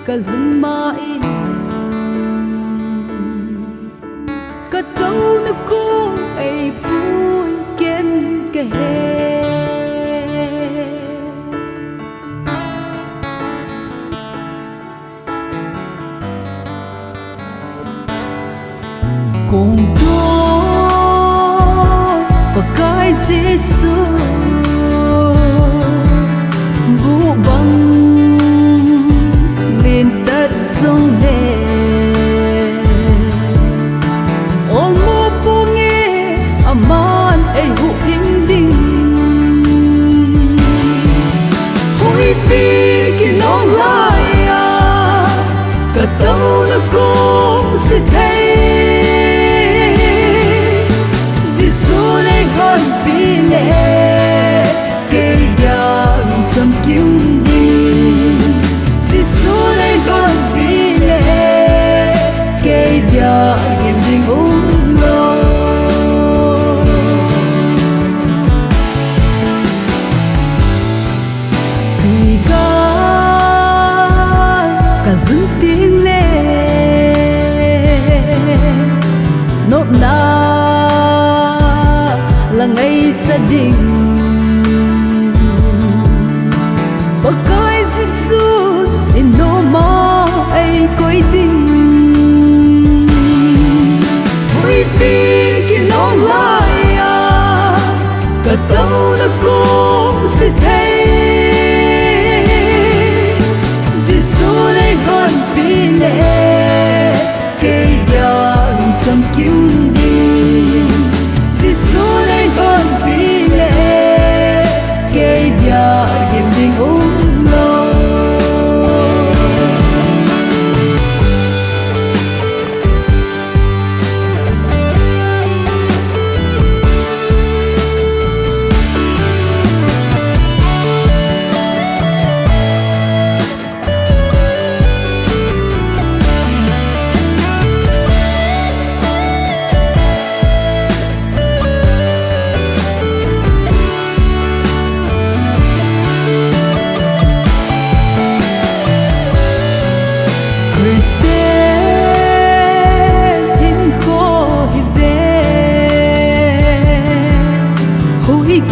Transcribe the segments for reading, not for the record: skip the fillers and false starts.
kalhun main katau na ko ay pun ken kahe kung doon pagkay Jesus bubang lintat song he ol mo pungi aman ay huing ding huy bigin olaya katau na ko si thay na langay sa ding pagkay Jesus inoma ay ko'y ding huy bigin olaya katau na ko si thay Jesus ay hanpile kay diyan trong kim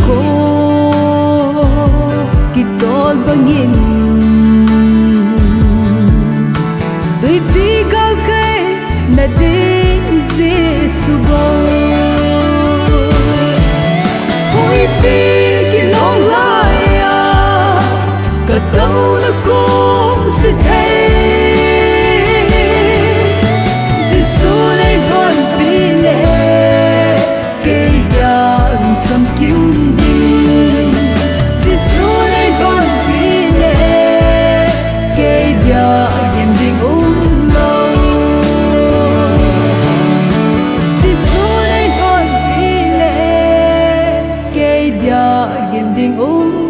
ko kitol bangin tuy bigal kay na din si subaw huy bigin olaya katau na ko si thay Jesus ay hanpile kay diyan trong kim ding